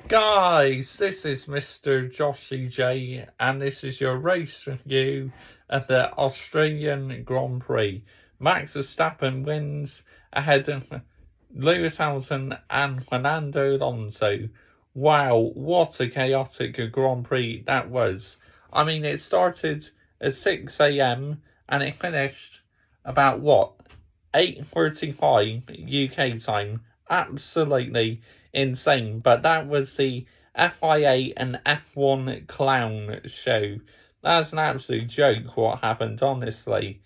Guys, this is Mr. Joshy J, and this is your race review of the Australian Grand Prix. Max Verstappen wins ahead of Lewis Hamilton and Fernando Alonso. Wow, what a chaotic Grand Prix that was. I mean, it started at 6 a.m. and it finished about 8:35 UK time. Absolutely insane. But that was the FIA and F1 clown show. That's an absolute joke what happened, honestly.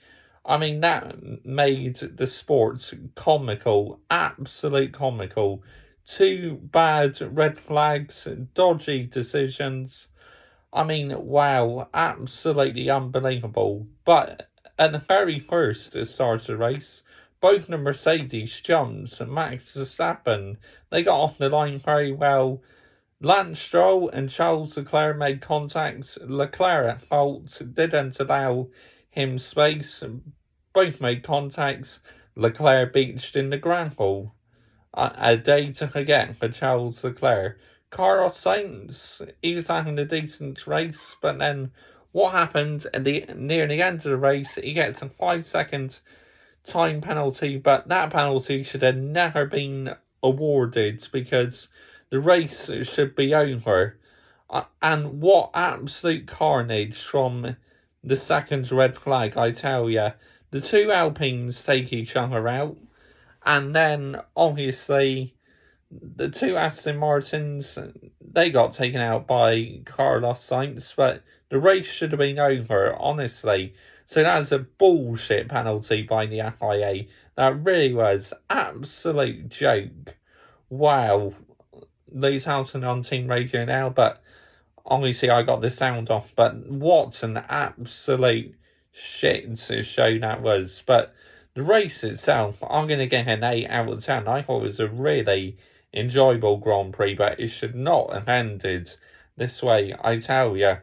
I mean, that made the sport comical, absolute comical. Two bad red flags, dodgy decisions. I mean, wow, absolutely unbelievable. But at the very first start of the race, both the Mercedes jumps and Max Verstappen, they got off the line very well. Lance Stroll and Charles Leclerc made contact. Leclerc at fault didn't allow him space. Both made contacts. Leclerc beached in the gravel. A day to forget for Charles Leclerc. Carlos Sainz, he was having a decent race, but then what happened near the end of the race, he gets a 5-second time penalty, but that penalty should have never been awarded because the race should be over. And what absolute carnage from the second red flag, I tell you. The two Alpines take each other out, and then obviously the two Aston Martins, they got taken out by Carlos Sainz, but the race should have been over, honestly. So that's a bullshit penalty by the FIA. That really was absolute joke. Wow. Lewis Hamilton on team radio now, but obviously I got the sound off. But what an absolute shit show that was. But the race itself, I'm going to give it an 8 out of 10. I thought it was a really enjoyable Grand Prix, but it should not have ended this way, I tell you.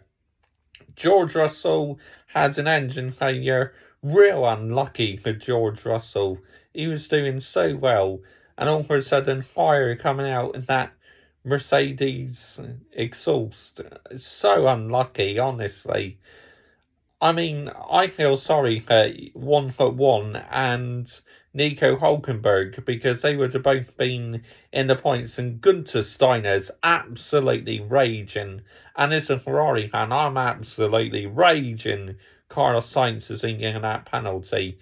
George Russell had an engine failure. Real unlucky for George Russell. He was doing so well, and all of a sudden fire coming out in that Mercedes exhaust. So unlucky, honestly. I mean, I feel sorry for 1-for-1 and Nico Hulkenberg because they would have both been in the points, and Gunter Steiner's absolutely raging. And as a Ferrari fan, I'm absolutely raging Carlos Sainz is getting that penalty.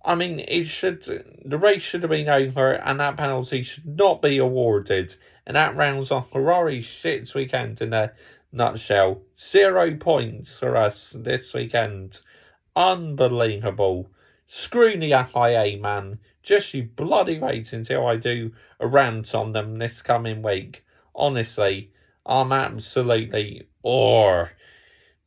I mean, the race should have been over and that penalty should not be awarded. And that rounds off Ferrari's shit weekend in a nutshell. 0 points for us this weekend. Unbelievable. Screw the FIA, man. Just you bloody wait until I do a rant on them this coming week. Honestly, I'm absolutely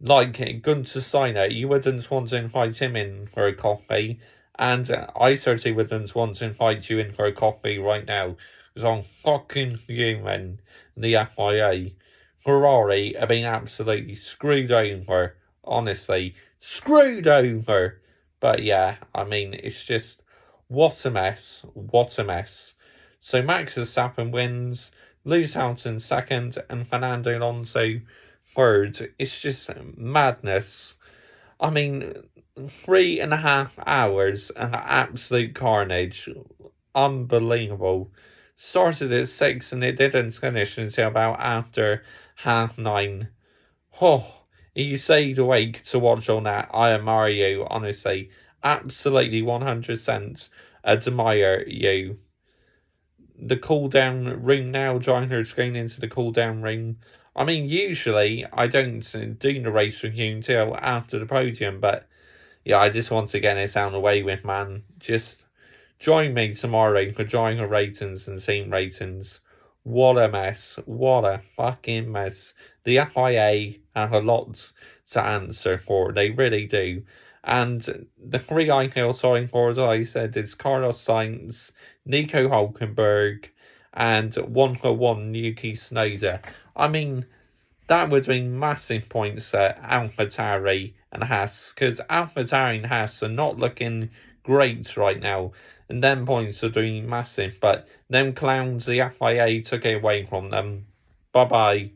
like Gunter Steiner, you wouldn't want to invite him in for a coffee, and I certainly wouldn't want to invite you in for a coffee right now, because I'm fucking fuming. The FIA. Ferrari have been absolutely screwed over, honestly. Screwed over! But yeah, I mean, it's just, what a mess, what a mess. So Max Verstappen wins, Lewis Hamilton second, and Fernando Alonso third. It's just madness. I mean, 3.5 hours of absolute carnage. Unbelievable. Started at 6 and it didn't finish until about after 9:30. Oh, you stayed awake to watch all that. I admire you, honestly. Absolutely 100% admire you. The cool down room now, joiners going into the cool down room. I mean, usually I don't do the race review until after the podium, but yeah, I just want to get this out of the way with, man. Just join me tomorrow for driver ratings and team ratings. What a mess. What a fucking mess. The FIA have a lot to answer for. They really do. And the three I feel sorry for, as I said, is Carlos Sainz, Nico Hulkenberg, and 1-for-1 Yuki Tsunoda. I mean, that would be massive points at AlphaTauri and Haas, because AlphaTauri and Haas are not looking great right now, and them points are doing massive, but them clowns, the FIA took it away from them. Bye-bye.